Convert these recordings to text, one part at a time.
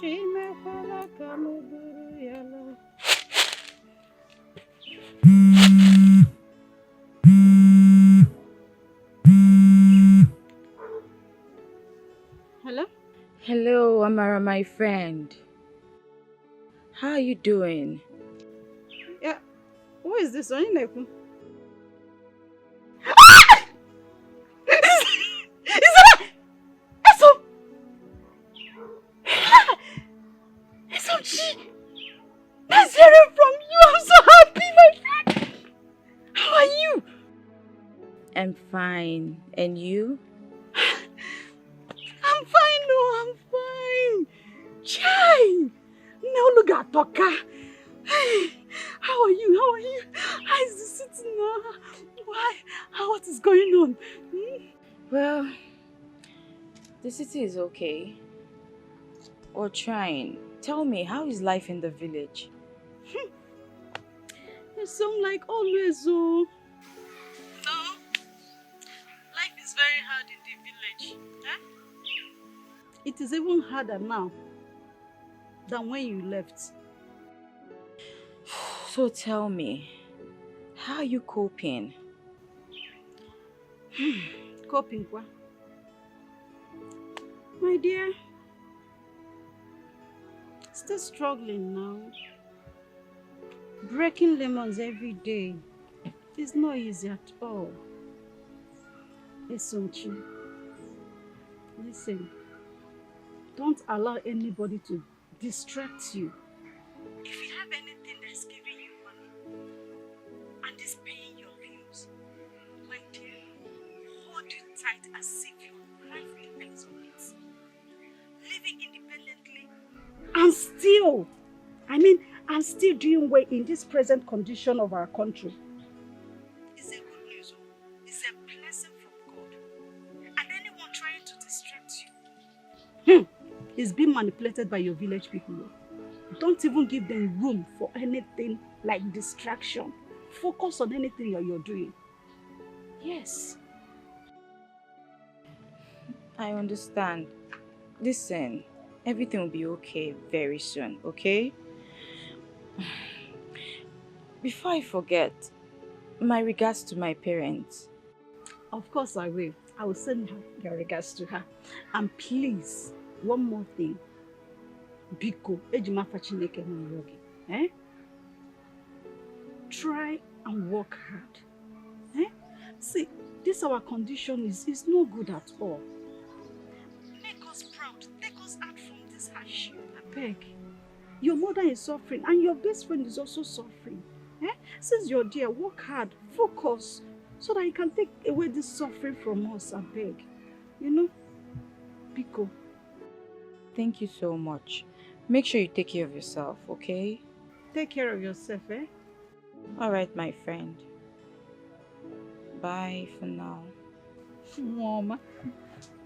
Chimekwala ka m bụrụ ya laa. Hello? Hello, Amara, my friend. How are you doing? Yeah. Who is this? Onye na-ekwu? Is that Eso? SOG! Nice hearing from you. I'm so happy, my friend. How are you? I'm fine. And you? I'm fine, no, I'm fine. Chai! Now look at Toka. How are you? How are you? How is the city now? Why? What is going on? Well, the city is okay. Or trying. Tell me, how is life in the village? You sound like always, oh. No, life is very hard in the village. It is even harder now than when you left. So tell me, how are you coping? Coping, kwa? My dear, still struggling now. Breaking lemons every day. It's not easy at all. Esonchi, listen, don't allow anybody to distract you. If you have anything that's giving you money and is paying your bills, my dear, hold it tight as if your life depends on it. Living independently and still doing well in this present condition of our country is a good news. It's a blessing from God. And anyone trying to distract you is being manipulated by your village people. Don't even give them room for anything like distraction. Focus on anything you're doing. Yes. I understand. Listen, everything will be okay very soon, okay? Before I forget, my regards to my parents. Of course I will. I will send your regards to her. And please, one more thing. Biko, ejimafa Chineke n'ọrụ gị. Try and work hard. See, this our condition is no good at all. Make us proud. Take us out from this hardship. I beg. Your mother is suffering and your best friend is also suffering. Since you're there, work hard, focus, so that you can take away this suffering from us, I beg. You know? Biko. Thank you so much. Make sure you take care of yourself, okay? Take care of yourself, Alright, my friend. Bye for now. Mama.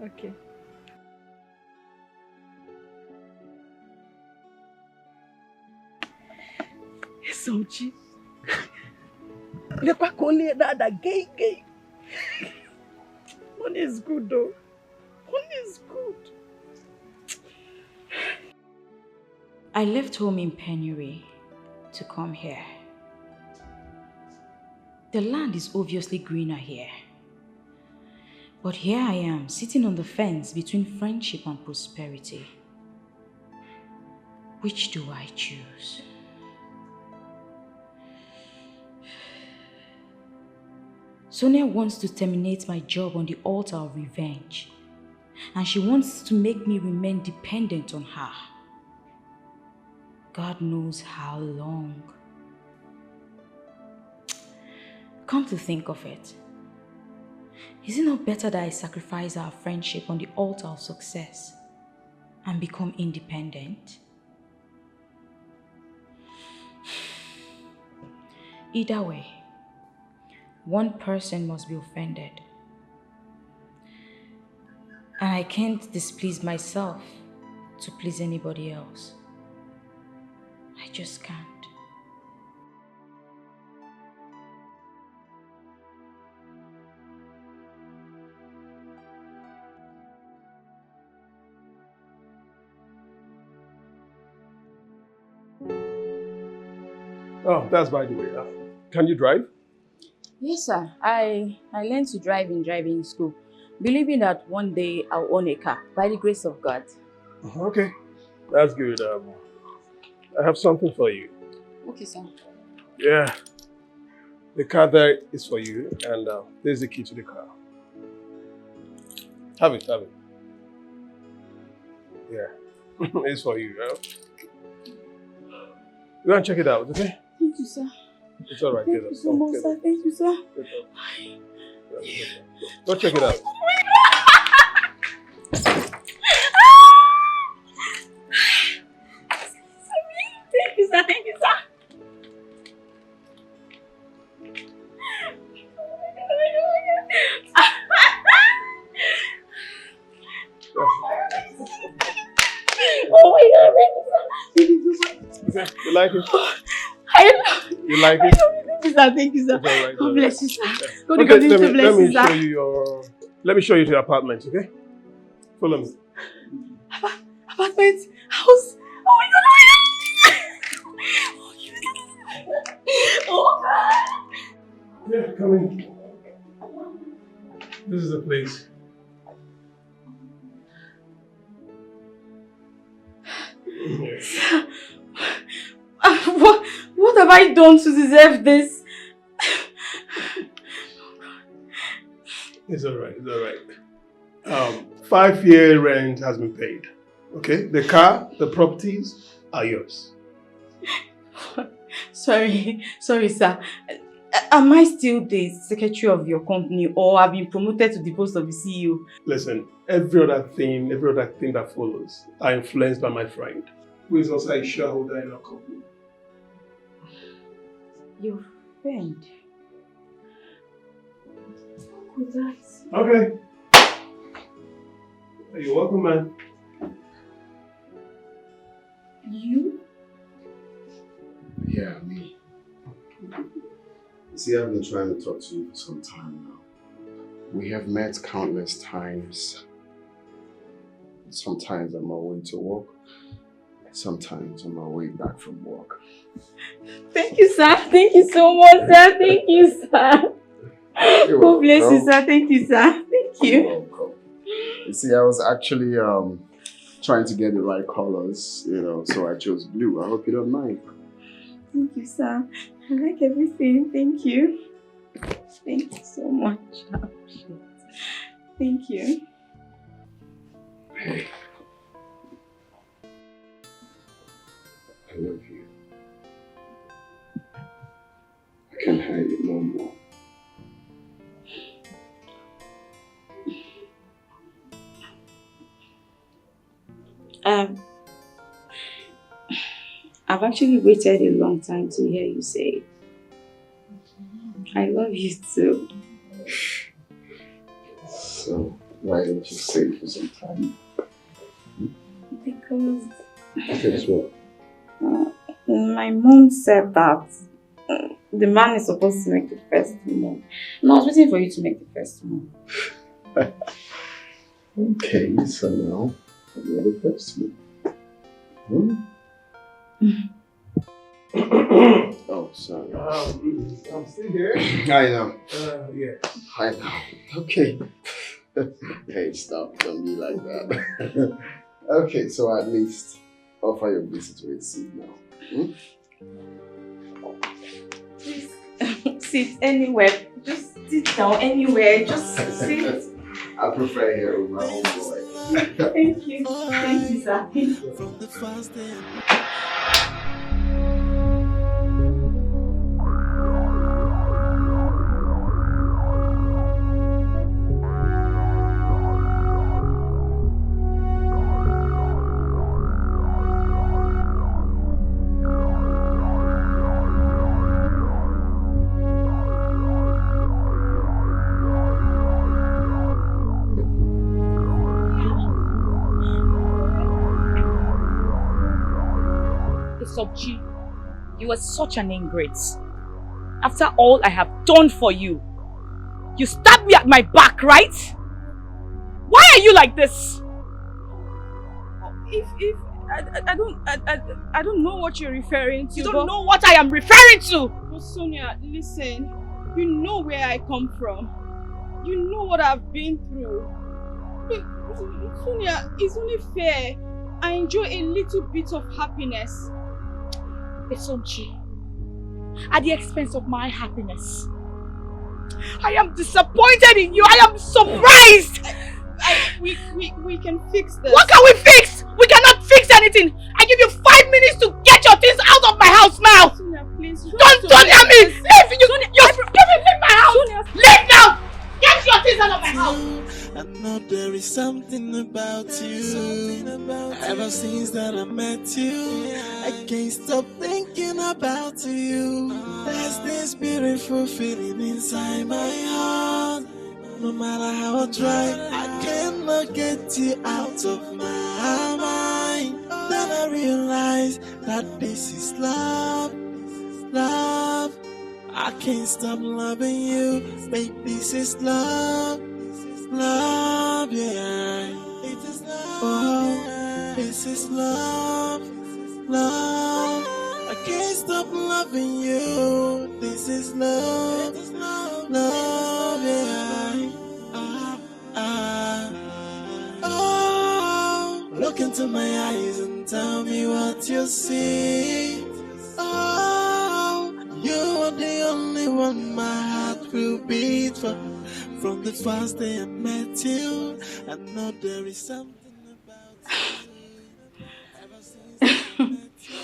Okay. Somchi. Lekwa ka onye dada gay. Money is good though. Money is good. I left home in penury to come here. The land is obviously greener here. But here I am, sitting on the fence between friendship and prosperity. Which do I choose? Sonia wants to terminate my job on the altar of revenge. And she wants to make me remain dependent on her. God knows how long. Come to think of it, is it not better that I sacrifice our friendship on the altar of success and become independent? Either way, one person must be offended. And I can't displease myself to please anybody else. I just can't. Oh, that's by the way. Can you drive? Yes, sir. I learned to drive in driving school, believing that one day I'll own a car by the grace of God. Okay, that's good. I have something for you. Okay, sir. Yeah, the car there is for you, and there's the key to the car. Have it, have it. Yeah, it's for you. Go and check it out, okay? Thank you, sir. It's all right. Thank you so much, sir. Thank you, sir. Go check it out. Thank you, sir. Thank you, sir. Oh my God, thank you, sir. Okay, you like it? You like it? Thank you, sir. Thank you, sir. Right, God bless you, sir. God okay, continue to bless you, sir. Let me show you to your apartment, okay? Follow me. Apartment, house. Oh my God, oh God. Yeah, come in. This is the place. What have I done to deserve this? It's alright, it's alright. 5-year rent has been paid. Okay? The car, the properties are yours. Sorry, sir. Am I still the secretary of your company, or have been promoted to the post of the CEO? Listen, every other thing that follows are influenced by my friend, who is also a shareholder in our company. Your friend? Okay. You're welcome, man. You? Yeah, me. You see, I've been trying to talk to you for some time now. We have met countless times. Sometimes on my way to work, sometimes on my way back from work. Thank you, sir. Thank you so much, sir. Thank you, sir. God bless you, sir. Thank you, sir. Thank you. You're welcome. You see, I was actually trying to get the right colors, so I chose blue. I hope you don't mind. Thank you, sir. I like everything. Thank you. Thank you so much. Thank you. Hey. I love you. I can't hide it no more. I've actually waited a long time to hear you say, I love you too. So, why didn't you say it for some time? Because... Because what? My mom said that the man is supposed to make the first move. No, I was waiting for you to make the first move. Okay, so now you're the first move. Oh, sorry. I'm still here. I know. Yeah. I know. Okay. Hey, stop. Don't be like that. Okay, so at least offer your visitor a seat now. Please sit anywhere. Just sit down anywhere. Just sit. I prefer here with my own boy. Thank you. Thank you, sir. From the first day. Sobji, you are such an ingrate. After all I have done for you, you stabbed me at my back, right? Why are you like this? I don't know what you're referring to. You don't know what I am referring to! But Sonia, listen. You know where I come from. You know what I've been through. Sonia, it's only fair. I enjoy a little bit of happiness. Esonchi, at the expense of my happiness. I am disappointed in you. I am surprised. We can fix this. What can we fix? We cannot fix anything. I give you 5 minutes to get your things out of my house now. Sonia, please. Don't hear me. Leave. Leave my house. Sonia. Leave now. Get your things out of my house. I know there is something about you. Ever since that I met you, I can't stop thinking about you. There's this beautiful feeling inside my heart. No matter how I try, I cannot get you out of my mind. Then I realize that this is love, love. I can't stop loving you, babe. This is love, love, yeah. It is love, oh, this is love, love. I can't stop loving you. This is love, love, yeah. Oh, look into my eyes and tell me what you see. Oh, you are the only one my heart will beat for. From the first day I met you, I know there is something about you. Ever since I met you,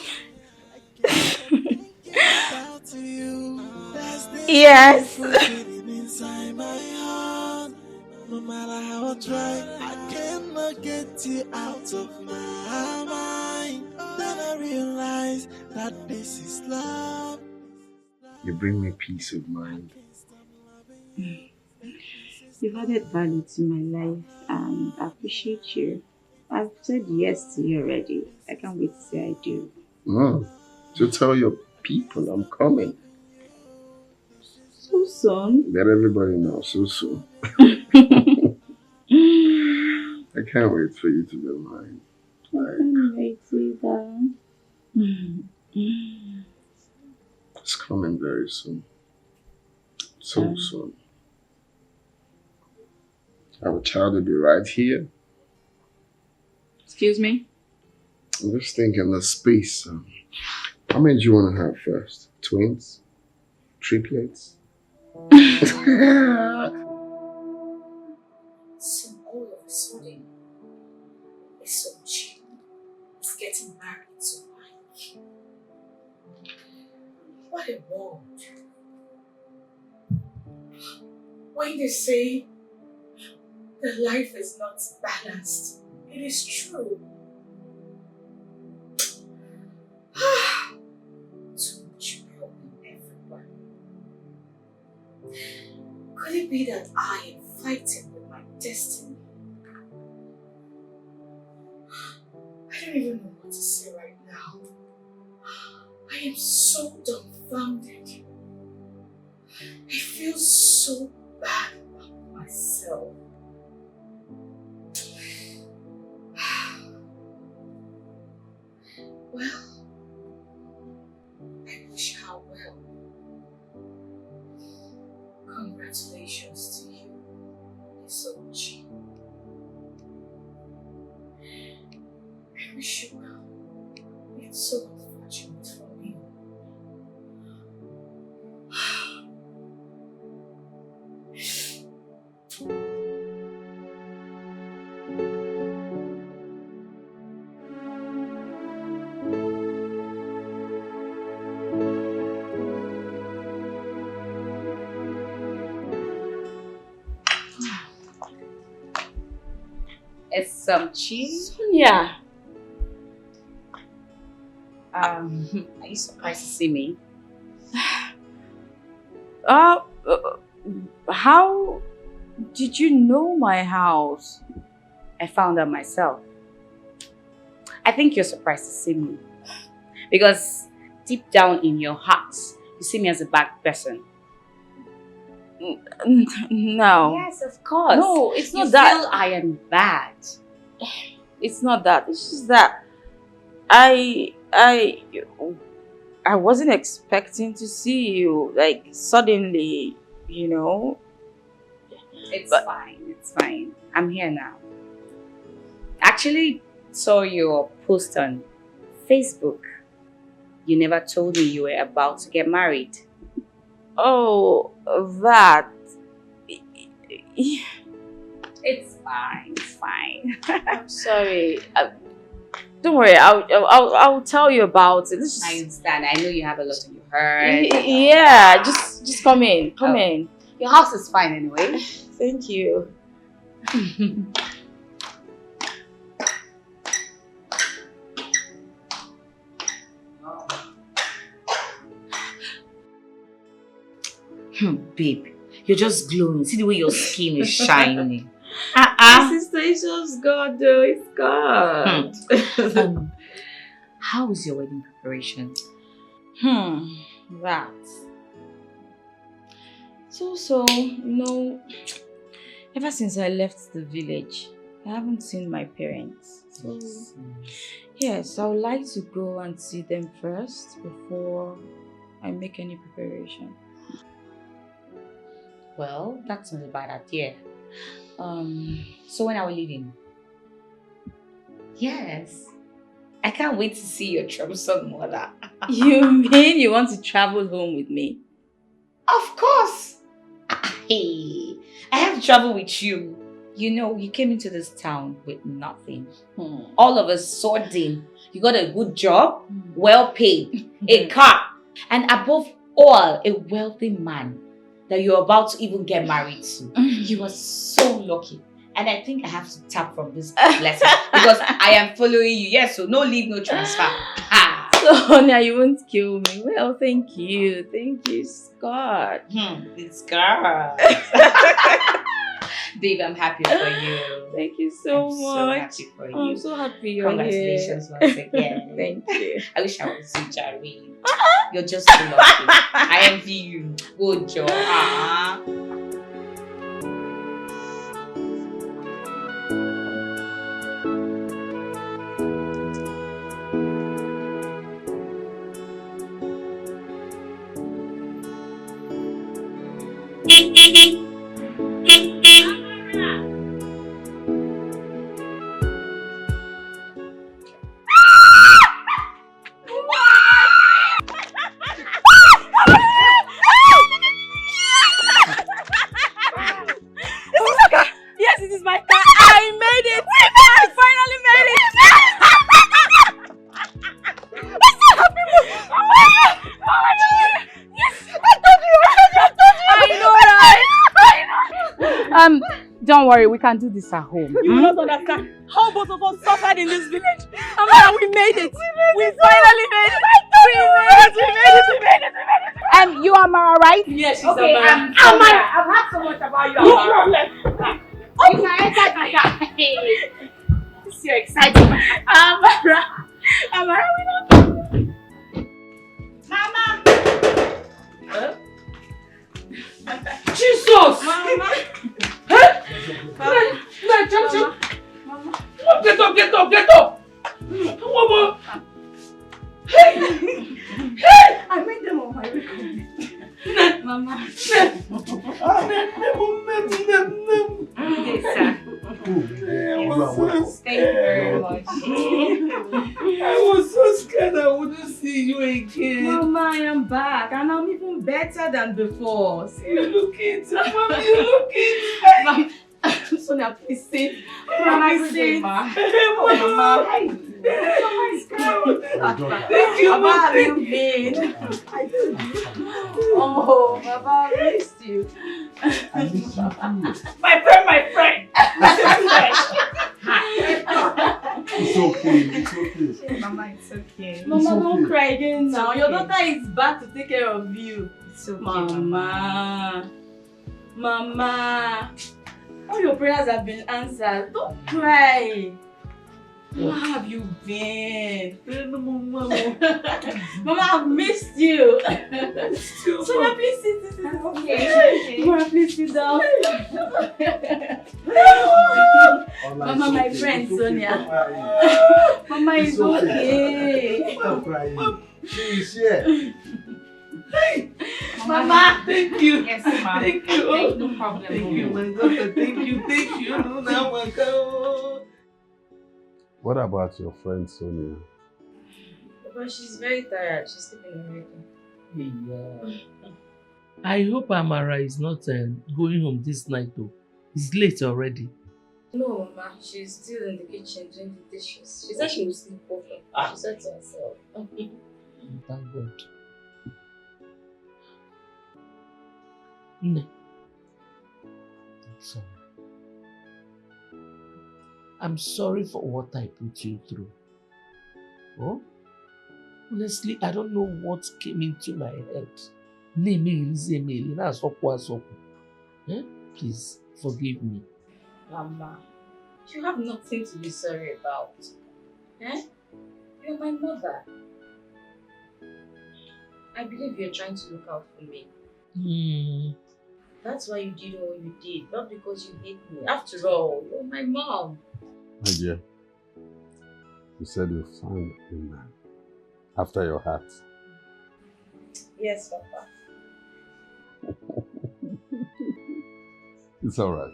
I can't stop thinking about you. There's this Yes. feeling inside my heart. No matter how I try, I cannot get you out of my mind. Then I realize that this is love. You bring me peace of mind. You've added value to my life and I appreciate you. I've said yes to you already. I can't wait to say I do. So tell your people I'm coming. So soon? Let everybody know so soon. I can't wait for you to be mine. I can't wait either. It's coming very soon. So soon. Our child will be right here. Excuse me? I'm just thinking the space. How many do you want to have first? Twins? Triplets? So all of a sudden, it's so cheap. It's getting married so much. What a world. When they say that life is not balanced, it is true. Too much problem everywhere. Could it be that I am fighting with my destiny? I don't even know what to say right now. I am so dumbfounded. I feel so bad about myself. Well, I wish her well. Congratulations to you, Isochi. I wish you well. It's so unfortunate for me. It's some cheese. Yeah. Are you surprised to see me? How did you know my house? I found out myself. I think you're surprised to see me. Because deep down in your heart, you see me as a bad person. No. Yes, of course. No, it's not you that. feel I am bad. It's not that. It's just that I wasn't expecting to see you, like, suddenly, It's fine. I'm here now. Actually saw your post on Facebook. You never told me you were about to get married. Oh, that. It's fine. I'm sorry. Don't worry. I'll tell you about it. I understand. I know you have a lot on your heart. Yeah, just come in. Come in. Your house is fine anyway. Thank you. Babe, you're just glowing. See the way your skin is shining. Sister, it's just God, though. It's God. How is your wedding preparation? That. So, ever since I left the village, I haven't seen my parents. So, yes, I would like to go and see them first before I make any preparation. Well, that's not a bad idea. So when are we leaving? Yes. I can't wait to see your troublesome mother. You mean you want to travel home with me? Of course. Hey, I have to travel with you. You came into this town with nothing. All of a sudden, you got a good job, well paid, a car, and above all, a wealthy man that you're about to even get married to. You are so lucky. And I think I have to tap from this blessing because I am following you. Yes, so no leave, no transfer. So now you won't kill me. Well, thank you. Thank you, Scott. It's God. Babe, I'm happy for you. Thank you so much. So happy for you. I'm so happy you're Congratulations here. once again. Thank you. I wish I was you, Jerry. You're just so lucky. I envy you. Good job. Yes, it is my car. I made it. I finally made it. I'm so happy. Yes, I told you. I know, right? Don't worry, we can do this at home. You will not understand how both of us suffered in this village. And we made it. We finally made it. We made it. And you are Mara, right? Yes, she's okay, Amara. Amara, I've heard so much about you. No problem. You can enter the car. This is your excitement. Amara, we don't. Mama! Jesus! Mama! Jump. Get up! Mama! Hey! I made them on my way. Mama. Yes, sir. Thank you very much. I was so scared I wouldn't see you again. Mama, I am back and I'm even better than before. You looking, Mama, you looking. Sonia, please sit. Mama, sit. Mama. Mama. Thank you, Mama, how have you been? Oh, Baba, I missed you. I miss you too. My friend. It's okay. Mama, it's okay. Mama, don't okay. cry again now. okay. Your daughter is back to take care of you. It's okay, Mama. All your prayers have been answered. Don't cry. Where have you been? Mama, I've missed you. Sonia, please sit. Okay. Mama, please sit down. Mama, my friend Sonia. Mama is okay. Stop crying. She's here. Hey! Mama! Thank you. Yes, Mama. Thank you. No problem. Thank you, my daughter. Thank you. Thank you. No, now I go. What about your friend Sonia? But she's very tired. She's sleeping already. Yeah. I hope Amara is not going home this night though. It's late already. No, Mama. She's still in the kitchen doing the dishes. She said she will sleep over. She said to herself. Thank God. No. Sorry. I'm sorry for what I put you through. Oh? Honestly, I don't know what came into my head. Please, forgive me. Mama, you have nothing to be sorry about. Eh? You're my mother. I believe you're trying to look out for me. That's why you did all you did, not because you hate me. After all, you're my mom. My dear, you said you found a man after your heart. Yes, Papa. It's all right.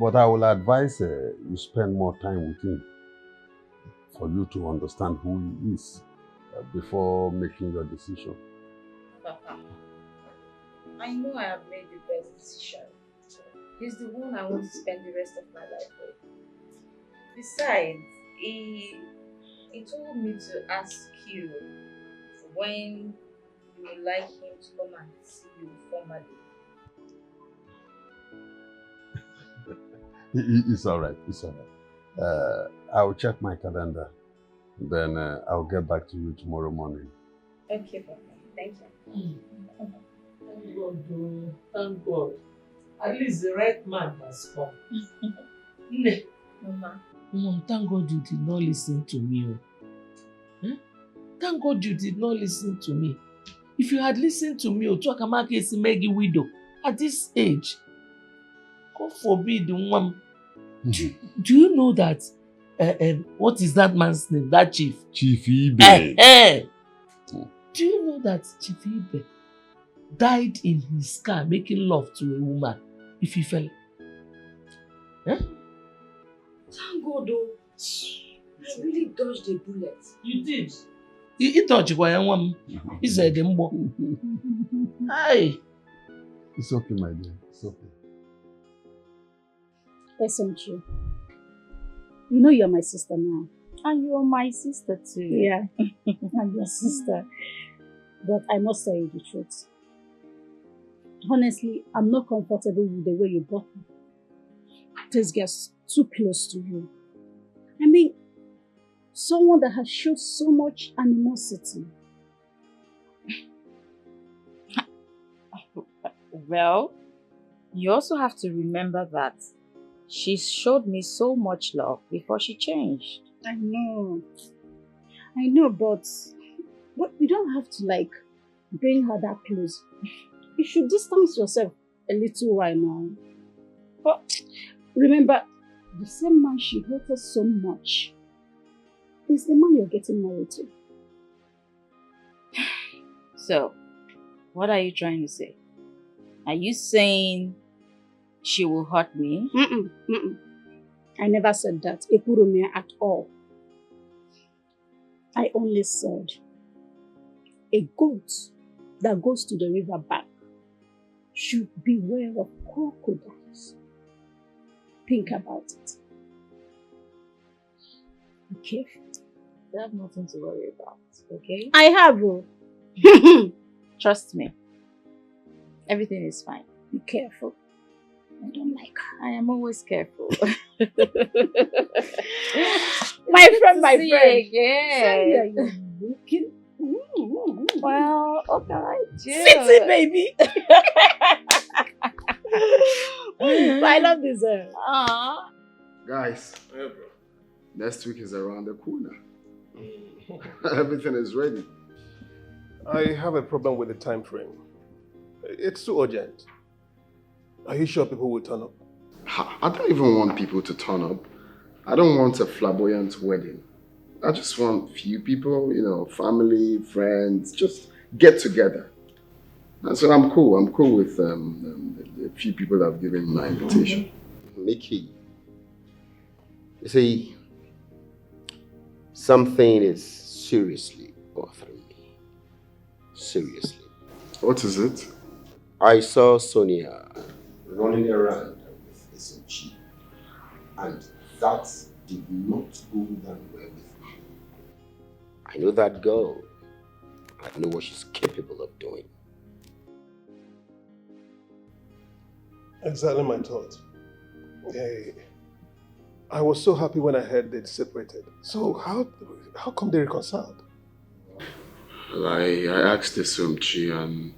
But I will advise you spend more time with him for you to understand who he is before making your decision. Papa, I know I have made the best decision. He's the one I want to spend the rest of my life with. Besides, he told me to ask you when you would like him to come and see you formally. It's all right. It's all right. I'll check my calendar. Then I'll get back to you tomorrow morning. Okay, Papa. Thank you. Thank God, oh. Thank God. At least the right man has come. Mama. Mom, thank God you did not listen to me. Oh. Thank God you did not listen to me. If you had listened to me, Otuakamaka is Maggie widow at this age. God forbid, Mom. Do you know that? What is that man's name? That chief? Chief Ibe. Do you know that Chief Ibe died in his car making love to a woman? If he fell. Thank God, though. I really dodged a bullet. You did. You dodged one. He said, Hi. It's okay, my dear. It's okay. Isn't you? You know you're my sister now. And you're my sister too. Yeah, I'm your sister. But I must tell you the truth. Honestly, I'm not comfortable with the way you brought me. This gets too close to you. I mean, someone that has showed so much animosity. Well, you also have to remember that she showed me so much love before she changed. I know, but you don't have to bring her that close. You should distance yourself a little while now. But remember, the same man she hated so much is the man you're getting married to. So, what are you trying to say? Are you saying she will hurt me? I never said that, Ekurumia, at all. I only said a goat that goes to the river bank should beware of crocodiles. Think about it. Okay? You have nothing to worry about, okay? I have. Trust me. Everything is fine. Be careful. I don't like her. I am always careful. my friend. Again. You're looking. Well, what can I do? City, baby. I love this. Guys, next week is around the corner. Everything is ready. I have a problem with the time frame. It's too urgent. Are you sure people will turn up? I don't even want people to turn up. I don't want a flamboyant wedding. I just want few people, family, friends, just get together. And so I'm cool. I'm cool with the few people that have given my invitation. Mickey, you see, something is seriously bothering me. Seriously. What is it? I saw Sonia running around with SMG, and that did not go down well with me. I know that girl. I know what she's capable of doing. Exactly my thought. I was so happy when I heard they'd separated. So how come they reconciled? Well, I asked the Sumchi and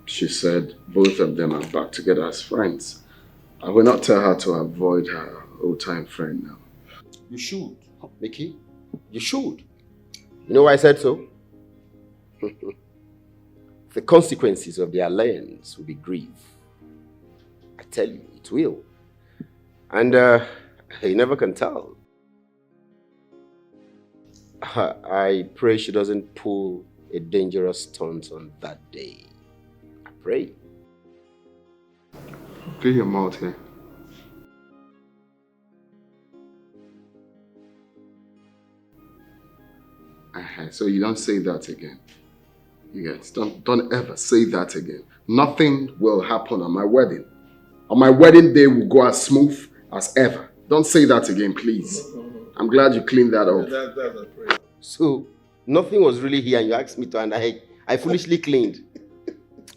she said both of them are back together as friends. I will not tell her to avoid her old-time friend now. You should, Mickey. You should. You know why I said so? The consequences of the alliance will be grief. I tell you, it will. And you never can tell. I pray she doesn't pull a dangerous stunt on that day. I pray. Clear your mouth here. So you don't say that again. You guys, don't ever say that again. Nothing will happen on my wedding. On my wedding day will go as smooth as ever. Don't say that again, please. I'm glad you cleaned that up. That's a prayer. So, nothing was really here and you asked me to, and I foolishly cleaned.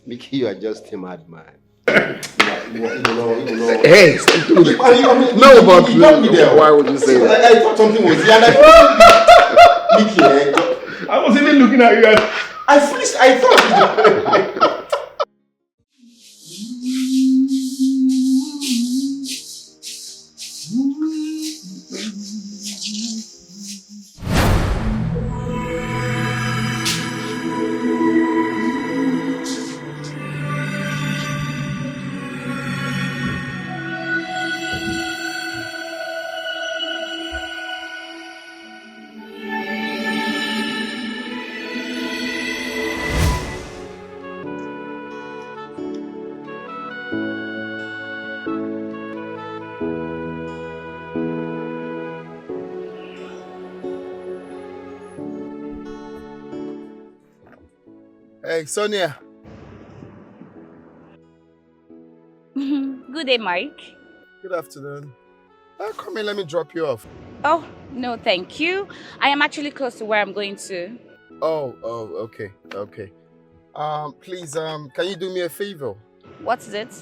Mickey, you are just a madman. Hey, stop doing it. No, but why would you say that? I thought something was here and I Mickey, I was even looking at you guys. I thought Hey, Sonia. Good day, Mike. Good afternoon. Come in, let me drop you off. Oh, no, thank you. I am actually close to where I'm going to. Oh, okay. Please, can you do me a favor? What's it?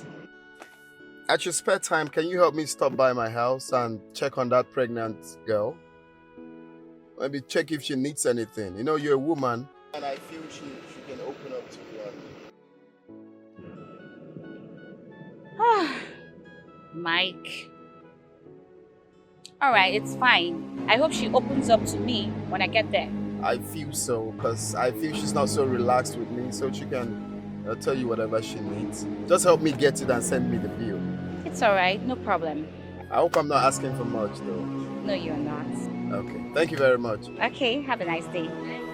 At your spare time, can you help me stop by my house and check on that pregnant girl? Maybe check if she needs anything. You know, you're a woman. And I feel she can open up to you. Mike. Alright, it's fine. I hope she opens up to me when I get there. I feel so, because I feel she's not so relaxed with me, so she can tell you whatever she needs. Just help me get it and send me the bill. It's alright, no problem. I hope I'm not asking for much, though. No, you're not. Okay, thank you very much. Okay, have a nice day.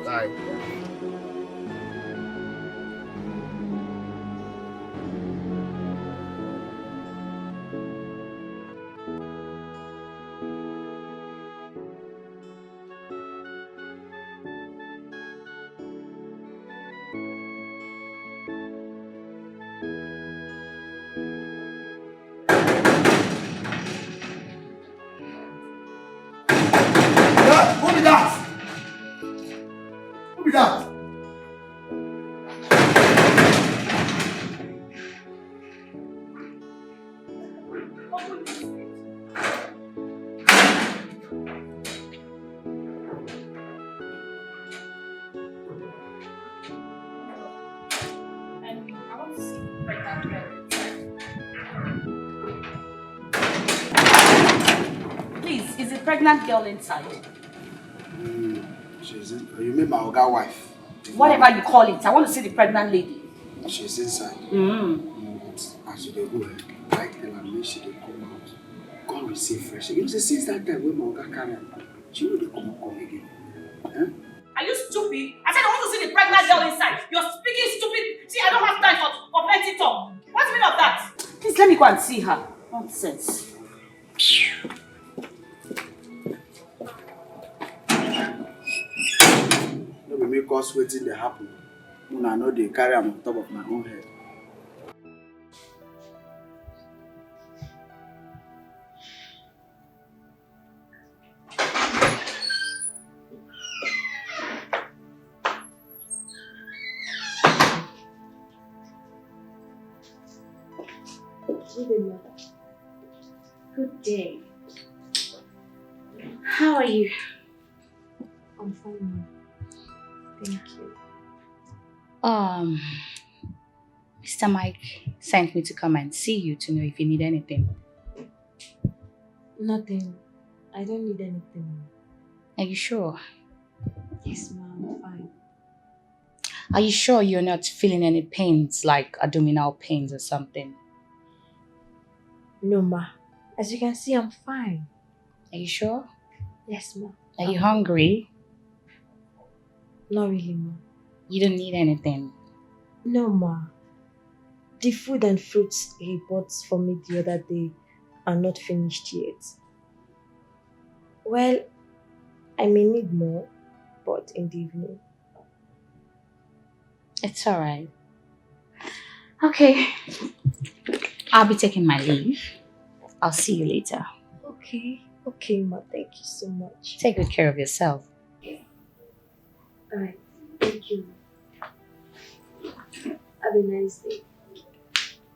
Bye. Please, is the pregnant girl inside? She's in. You mean my Oga wife? Whatever you call it, I want to see the pregnant lady. She's inside. But as you go, I tell her when she dey come out, come receive fresh. You know, since that time when my Oga carry her, she no dey come again. you stupid? I said I want to see the pregnant girl inside. You're speaking stupid. See, I don't have time for plenty talk. What's the meaning of that? Please let me go and see her. Nonsense. No be make us waiting dey happen. When I know they carry am on top of my own head. Good day, mother. Good day. How are you? I'm fine, ma'am. Thank you. Mr. Mike sent me to come and see you to know if you need anything. Nothing. I don't need anything. Are you sure? Yes, ma'am. I'm fine. Are you sure you're not feeling any pains, like abdominal pains or something? No, ma. As you can see, I'm fine. Are you sure? Yes, ma. Are you hungry? Not really, ma. You don't need anything? No, ma. The food and fruits he bought for me the other day are not finished yet. Well, I may need more, but in the evening. It's alright. Okay. I'll be taking my leave. I'll see you later. Okay. Okay, ma. Thank you so much. Take good care of yourself. Alright. Thank you. Have a nice day.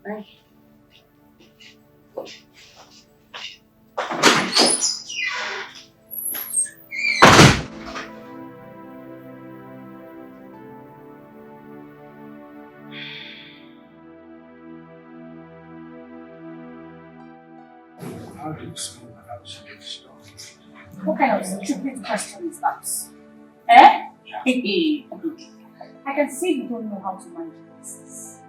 Bye. How do you explain without solution? What kind of stupid question is that? Eh? I can see you don't know how to mind your business.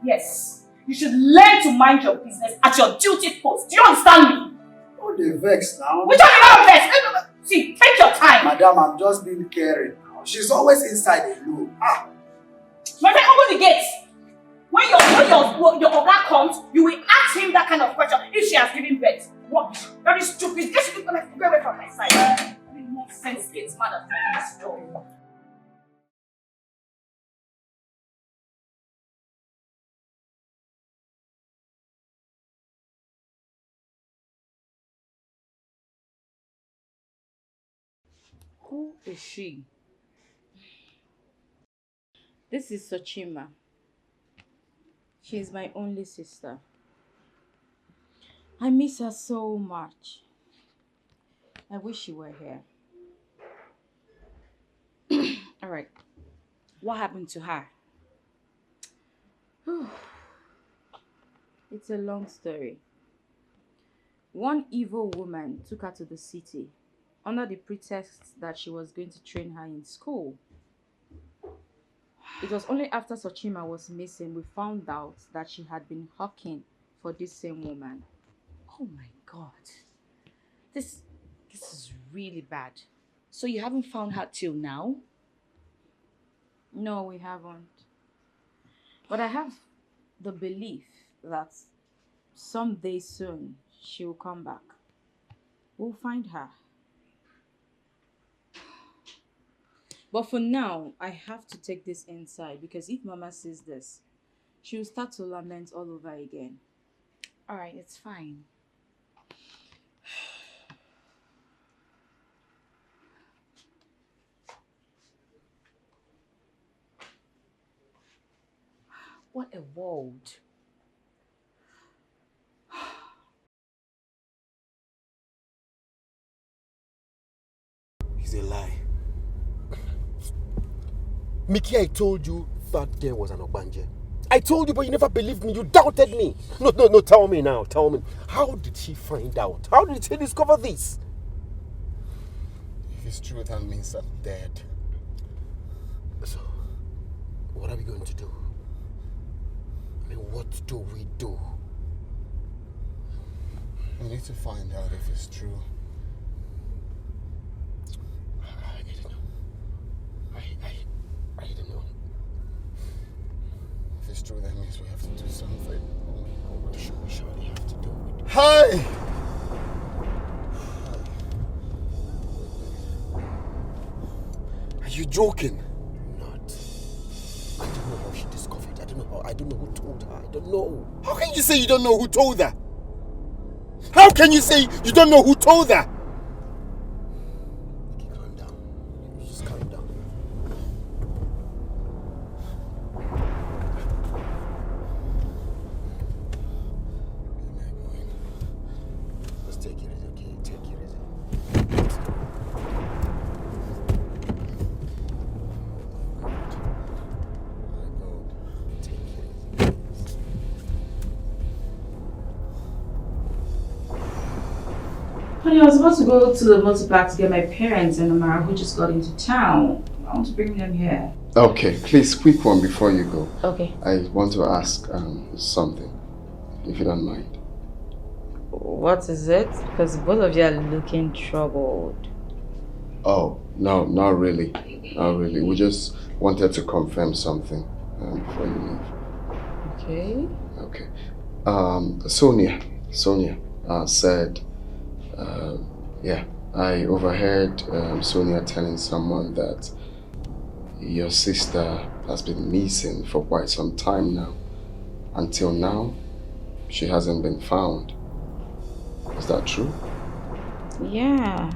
Yes, you should learn to mind your business at your duty post. Do you understand me? Oh, they vex now. Which one you not vex? See, take your time. Madam, I'm just being caring now. She's always inside alone. My friend, open the gate. When your oga comes, you will ask him that kind of question if she has given birth. What? Very stupid. Get you go away from my side. I mean, nonsense gets mad at me in this job. Who is she? This is Sochima. She is my only sister. I miss her so much. I wish she were here. Alright. What happened to her? It's a long story. One evil woman took her to the city under the pretext that she was going to train her in school. It was only after Sochima was missing we found out that she had been hawking for this same woman. Oh my god. This is really bad. So you haven't found her till now? No, we haven't. But I have the belief that someday soon she will come back. We'll find her. But for now, I have to take this inside because if Mama sees this, she will start to lament all over again. Alright, it's fine. What a world. It's a lie. Mickey, I told you that there was an Ogbanje. I told you, but you never believed me. You doubted me. No, tell me now. Tell me. How did she find out? How did she discover this? If it's true, that means I'm dead. So, what are we going to do? I mean, what do we do? We need to find out if it's true. I don't know. Hi! Are you joking? Not. I don't know how she discovered. I don't know who told her. I don't know. How can you say you don't know who told her? How can you say you don't know who told her? Okay, calm down. Just calm down. Just take it easy, okay? Take it easy. Honey, I was about to go to the motor park to get my parents and Amara, who just got into town. I want to bring them here. Okay, please, quick one before you go. Okay. I want to ask something, if you don't mind. What is it? Because both of you are looking troubled. Oh, no, not really. Not really. We just wanted to confirm something before you leave. Okay. Okay. Sonia said, yeah, I overheard Sonia telling someone that your sister has been missing for quite some time now. Until now, she hasn't been found. Is that true? Yeah.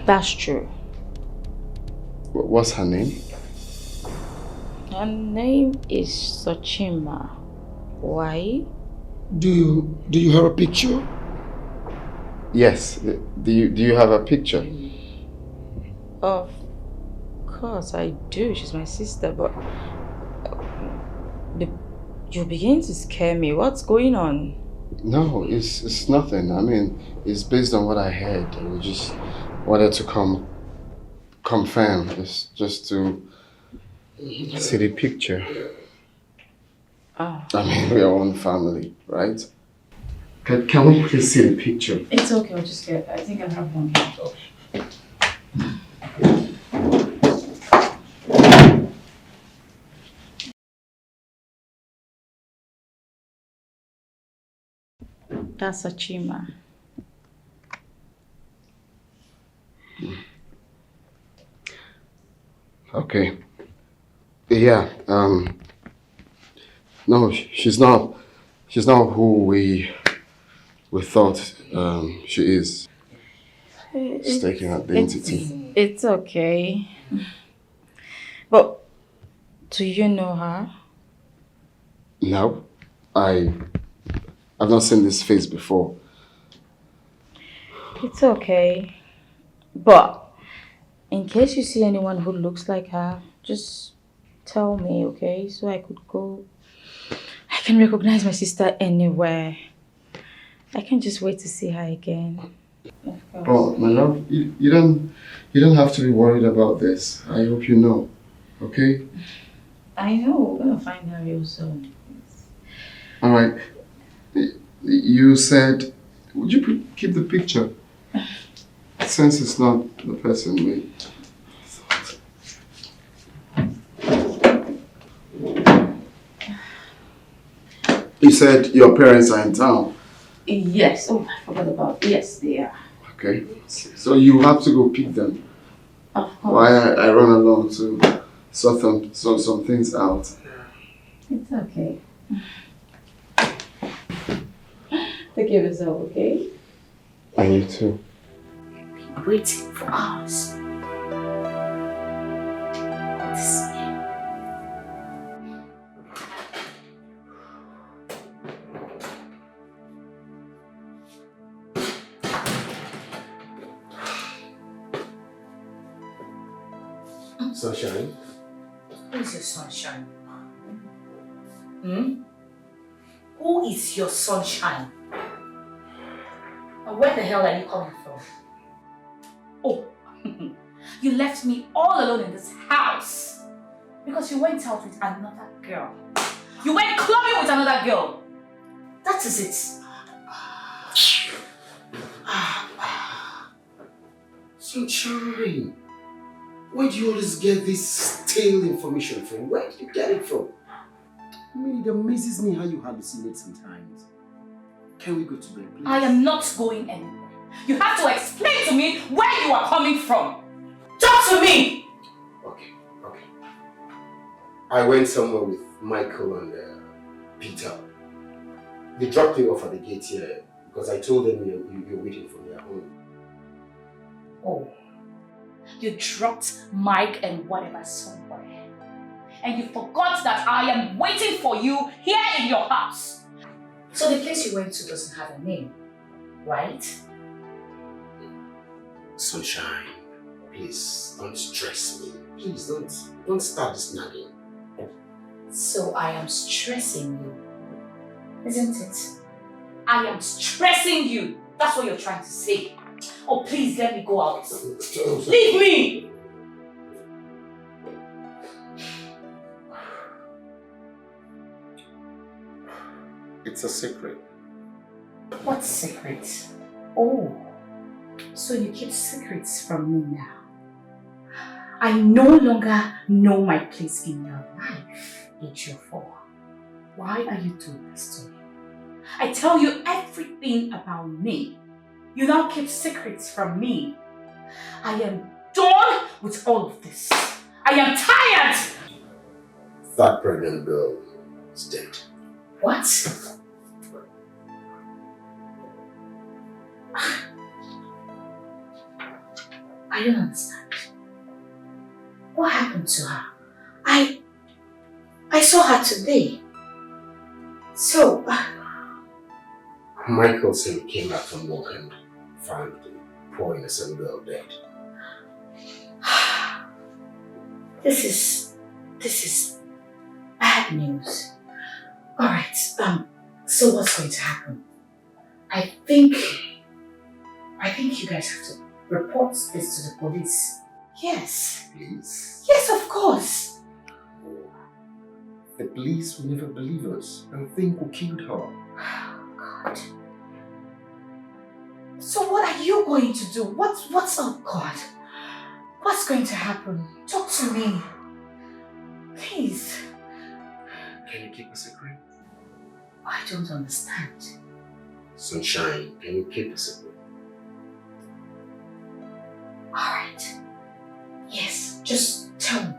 That's true. What's her name? Her name is Sochima. Why? Do you have a picture? Yes. Do you have a picture? Of course I do. She's my sister, but you're beginning to scare me. What's going on? No, it's nothing. I mean, it's based on what I heard. We just wanted to confirm. It's just to see the picture. Oh. I mean, we are one family, right? Can we please see the picture? It's okay, I'll just get. I think I have one here. That's Sochima. Okay. Yeah. No, she's not who we thought she is. Mistaken identity. It's okay. But do you know her? No, I've not seen this face before. It's okay. But in case you see anyone who looks like her, just tell me, okay? So I could go. I can recognize my sister anywhere. I can't just wait to see her again. Oh, my love, you don't have to be worried about this. I hope you know, okay? I know, we're gonna find her real soon. All right. You said, would you keep the picture? Since it's not the person we thought. You said your parents are in town. Yes. Oh, I forgot about. Yes, they are. Okay. So you have to go pick them. Of course. While I run along to sort some things out. It's okay. Take care of yourself, okay? And you too. Waiting for us. This Sunshine? Who is your sunshine? Who is your sunshine? And where the hell are you coming from? Oh, you left me all alone in this house because you went out with another girl. You went clubbing with another girl. That is it. Sunshine, where do you always get this stale information from? Where did you get it from? I mean, it amazes me how you hallucinate sometimes. Can we go to bed, please? I am not going anywhere. You have to explain to me where you are coming from. Talk to me! Okay. I went somewhere with Michael and Peter. They dropped me off at the gate here because I told them you're waiting for me at home. Oh, you dropped Mike and whatever somewhere. And you forgot that I am waiting for you here in your house. So the place you went to doesn't have a name, right? Sunshine, please don't stress me. Please don't start this nagging. So I am stressing you, isn't it? I am stressing you. That's what you're trying to say. Oh, please let me go out. Leave me! It's a secret. What secret? Oh, so you keep secrets from me now. I no longer know my place in your life, H4. Why are you doing this to me? I tell you everything about me. You now keep secrets from me. I am done with all of this. I am tired! That pregnant girl is dead. What? I don't understand. What happened to her? I saw her today. So... Michael said he came back from work and found the poor innocent girl dead. This is bad news. Alright, so what's going to happen? I think you guys have to report this to the police. Yes. Please? Yes, of course. The police will never believe us and think we killed her. God. So what are you going to do? What's up, God? What's going to happen? Talk to me. Please. Can you keep a secret? I don't understand. Sunshine, can you keep a secret? Alright. Yes, just tell me.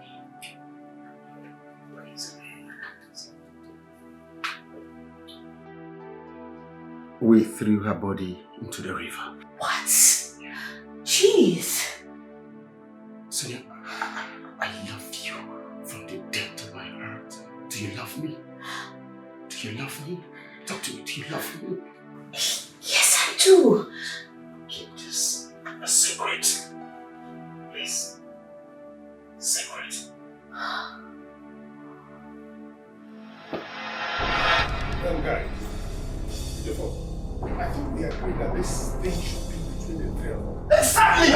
We threw her body into the river. What? Jeez. Sonia, I love you from the depth of my heart. Do you love me? Do you love me? Talk to me. Do you love me? Yes, I do. Keep this a secret. Please. Secret. Young guy, beautiful. I thought we agreed that this thing should be between the three of us. Exactly!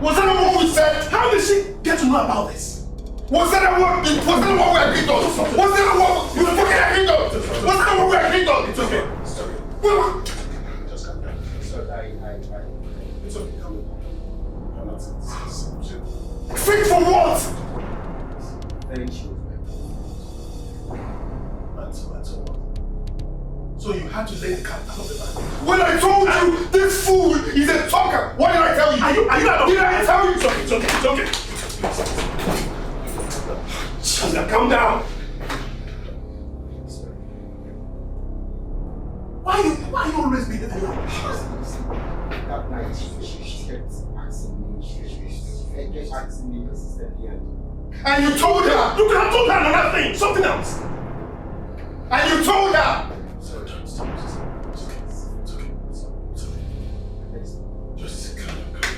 Was that not what we said? How did she get to know about this? Was that not what we agreed on? Was that not what you fucking agreed on? Was that not what we agreed on? It's okay. It's okay. What? Just calm down. Sorry, it's okay. Calm down. I'm not Think for what? Very sure. That's all. So you had to lay the cat out of the bag. When I told you this fool is a talker, what did I tell you? Are you not? Did I tell you? It's okay. Just calm down. Why you always be the thing like this? That night, she kept asking me, she kept asking me persistently. And you told her! You could have told her another thing, something else. And you told her! Sorry, it's okay. Just calm down.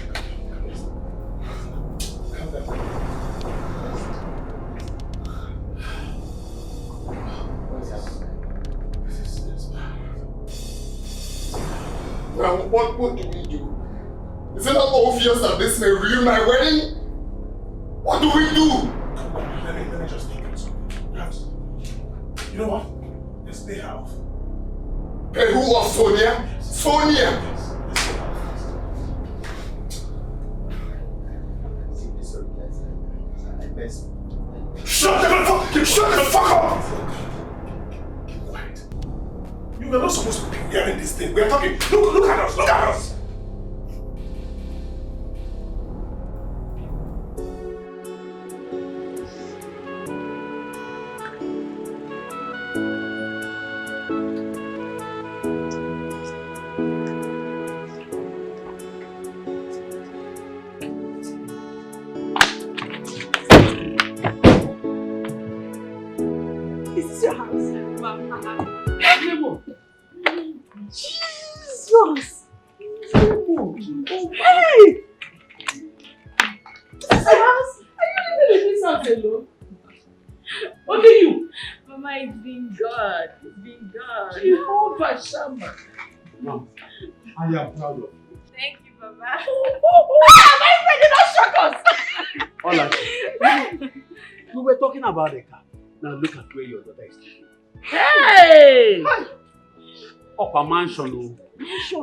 Well, what do we do? Is it not obvious that this may ruin my wedding? What do we do? Let me just think of something. You know what? Let's pay her off. Pay who off, Sonia? Sonia! Shut the fuck up! Keep quiet. You You are not supposed to be hearing this thing. We are talking. Look at us. Look at us. Is this your house? Mama. Jesus! Hey! This is your house? Are you living in this house alone? Only you? Mama, it's been God. It's been God. Jehovah Shammah. Mom, I am proud of you. Thank you, Baba. My friend did not shock us. Alright. We were talking about the car. Now look at where your daughter is taking. Hey! Upper mansion.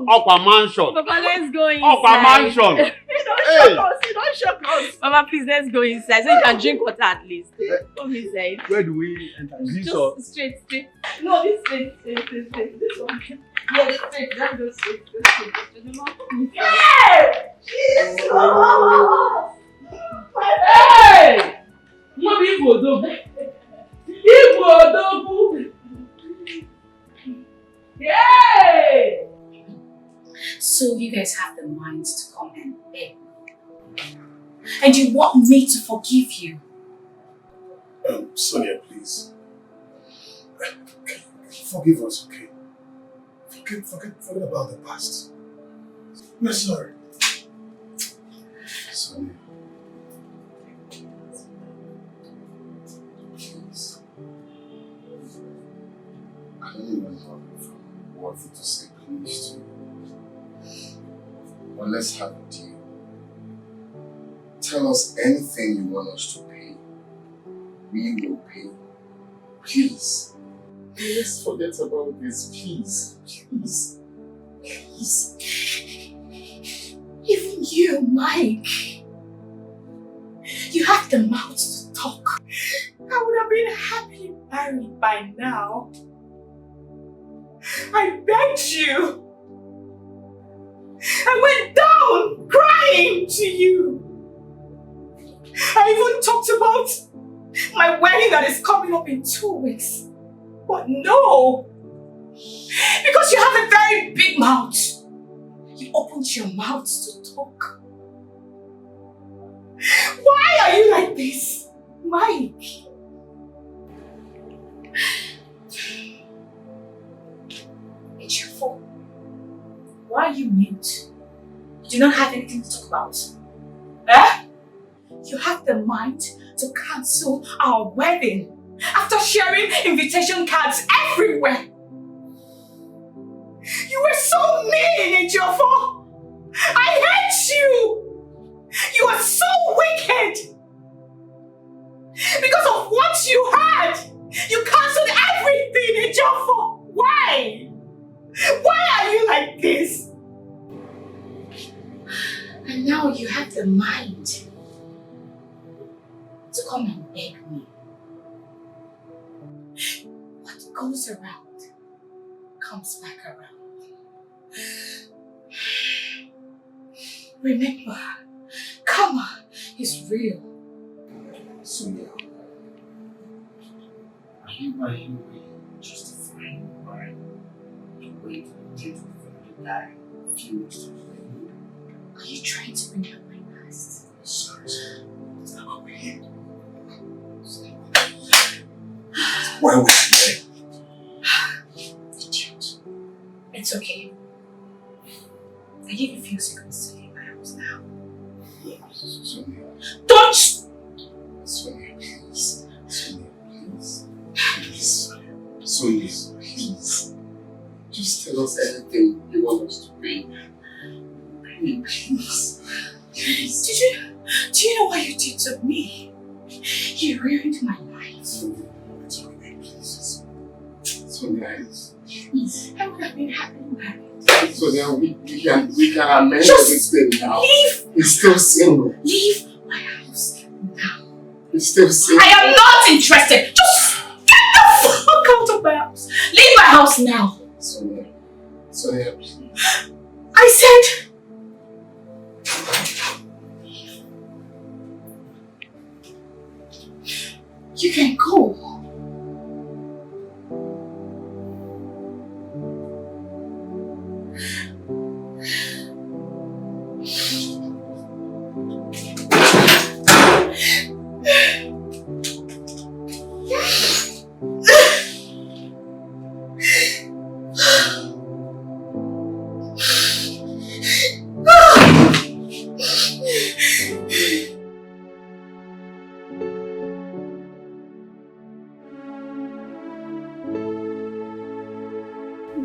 Upper mansion. Papa, let's go inside. Upper mansion. He don't shock us. Mama, please, let's go inside so you can drink water at least. Come inside. Where do we enter? This Just or? straight. No, this straight. This one. Yeah, this straight. Let's go straight. Hey! Jesus! Hey! Mommy, Igbo Yay! So you guys have the minds to come and beg me. And you want me to forgive you? Sonia, please. Forgive us, okay? Forget about the past. We're sorry. Sonia. Please. I don't even know what to say please to you. But let's have a deal. Tell us anything you want us to pay. We will pay. Please. Let's forget about this, please. Please. Please. Even you, Mike. You have the mouth to talk. I would have been happily married by now. I begged you. I went down crying to you. I even talked about my wedding that is coming up in 2 weeks. But no. Because you have a very big mouth. You opened your mouth to talk. Why are you like this, Mike? It's your fault. Why are you mute? You do not have anything to talk about. Eh? You have the mind to cancel our wedding after sharing invitation cards everywhere. You were so mean, Ejiofor. I hate you. You are so wicked. Because of what you had, you cancelled everything, Ejiofor. Why? Why are you like this? And now you have the mind to come and beg me. What goes around comes back around. Remember, karma is real. Sonia, are you really justifying why you wait until the guy refused to play you? Are you trying to bring up my past? Sorry, it's not what we hear. Why would you say? Idiot. It's okay. I give you a few seconds to leave my house now. Sonia. Don't! Sonia, please. Sonia, please. Please. Sonia, please. Just tell us anything you want us to pay. Pay, please. Please. Do you know what you did to me? You ruined my life. Sonia, it's okay, please. Sonia, please. I would have been happily married. Sonia, we can amend Just everything now. Leave! He's still single. Leave my house now. He's still single. I am not interested. Just get the fuck out of my house. Leave my house now. Sonia. Sonia, please. I said... You can go.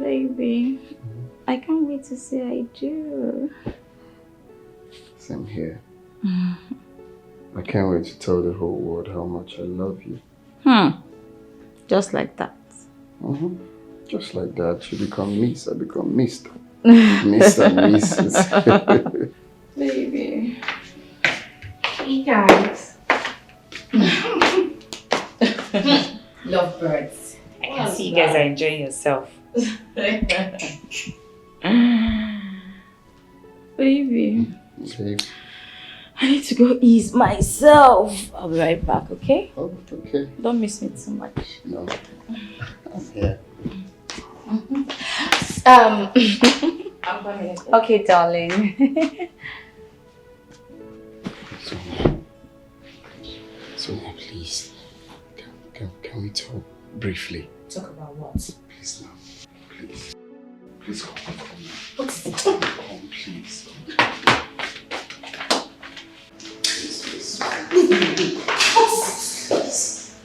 Baby, I can't wait to say I do. Same here. I can't wait to tell the whole world how much I love you. Just like that. Just like that, you become Miss, I become Mr. Mr. and Mrs. Baby. Hey guys. Lovebirds. I can see you guys are enjoying yourself. Baby. Okay. I need to go ease myself. I'll be right back, okay? Oh, okay. Don't miss me too much. No. Yeah. I'm coming. Okay, darling. Sonia, please. Can we talk briefly? Talk about what? Please now. Please. Please come. What is it? Come, please. Please. Please.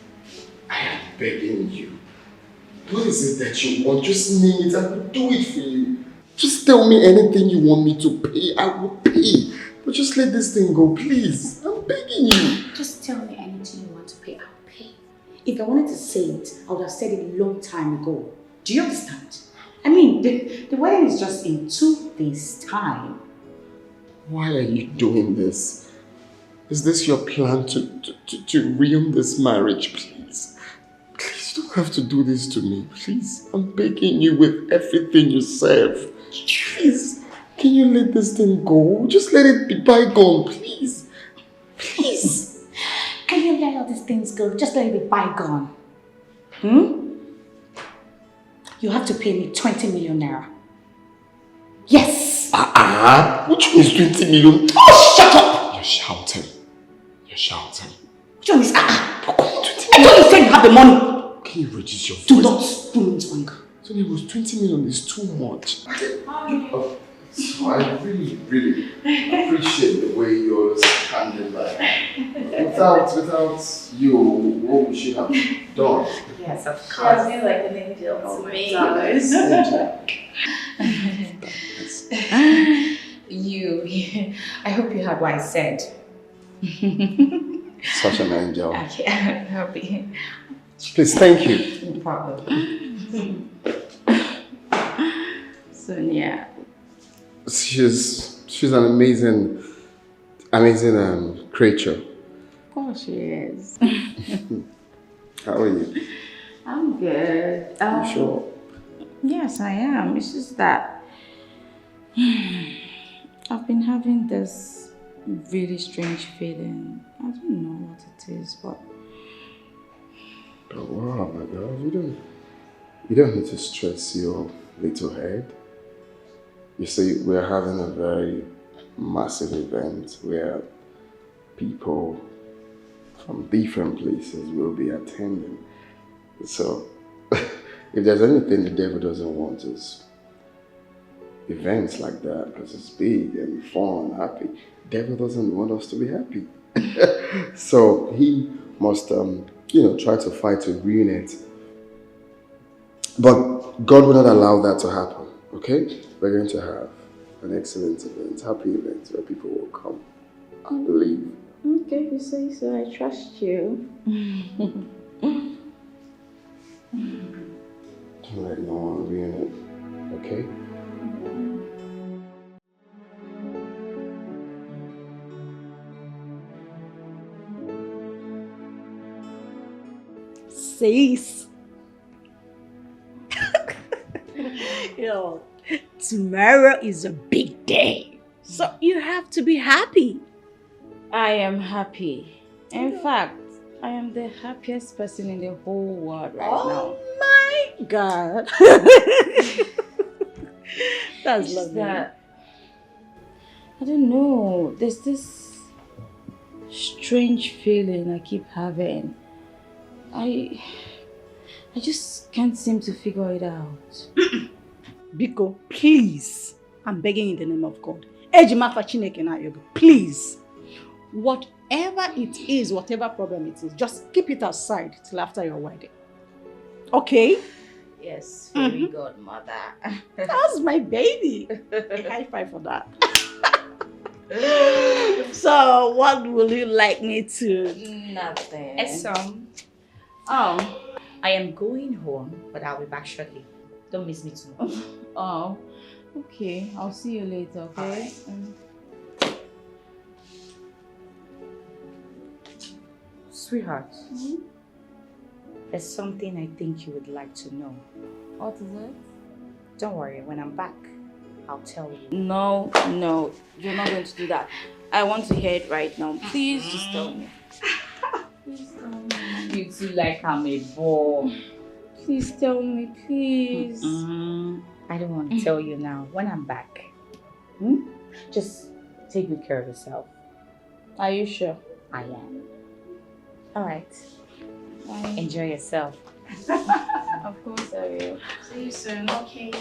I am begging you. What is it that you want? Just name it. I will do it for you. Just tell me anything you want me to pay. I will pay. But just let this thing go, please. I'm begging you. Just tell me anything you want to pay, I'll pay. If I wanted to say it, I would have said it a long time ago. Do you understand? I mean, the wedding is just in 2 days' time. Why are you doing this? Is this your plan to ruin this marriage, please? Please, you don't have to do this to me, please. I'm begging you with everything you serve. Please, can you let this thing go? Just let it be bygone, please. Please. Can you let all these things go? Just let it be bygone. You have to pay me 20 million naira. Yes! Which means 20 million? Oh, shut up! You're shouting. You're shouting. Which one is I thought you said you have the money. Can you reduce your voice? Do not do me to anger. So it was 20 million is too much. So I really, really appreciate the way you always handle that. Without you, what we should have done. Yes, of She course. has been like an angel to me. I hope you heard what I said. Such an angel. Okay, I'm happy. Please, thank you. No problem. Sonia. She's an amazing creature. Of course she is. How are you? I'm good. You sure? Yes, I am. It's just that I've been having this really strange feeling. I don't know what it is, but... Oh, wow, my girl. You don't need to stress your little head. You see, we're having a very massive event where people from different places will be attending. So, if there's anything the devil doesn't want is events like that, because it's big and fun, happy. The devil doesn't want us to be happy. So he must, try to fight to ruin it. But God will not allow that to happen, okay? We're going to have an excellent event, happy event, where people will come and believe. Okay, if you say so, I trust you. Don't let no one ruin it, okay? Sis. all. Tomorrow is a big day. So you have to be happy. I am happy. In fact, I am the happiest person in the whole world right now. Oh my God. That's It's just lovely. that, I don't know, there's this strange feeling I keep having. I just can't seem to figure it out. Biko, please. I'm begging in the name of God. Ejima Chineke na yoga. Please. Whatever it is, whatever problem it is, just keep it aside till after your wedding. Okay? Yes, very good, mother. That's my baby. A high five for that. So, what will you like me to? Nothing. I am going home, but I'll be back shortly. Don't miss me too much. Oh, okay. I'll see you later, okay? Sweetheart, there's something I think you would like to know. What is it? Don't worry, when I'm back, I'll tell you. No, you're not going to do that. I want to hear it right now. Please just tell me. Please tell me. You two like I'm a ball. Please tell me, please. I don't want to tell you now. When I'm back, just take good care of yourself. Are you sure? I am. All right. Bye. Enjoy yourself. Of course I will. See you soon. Okay.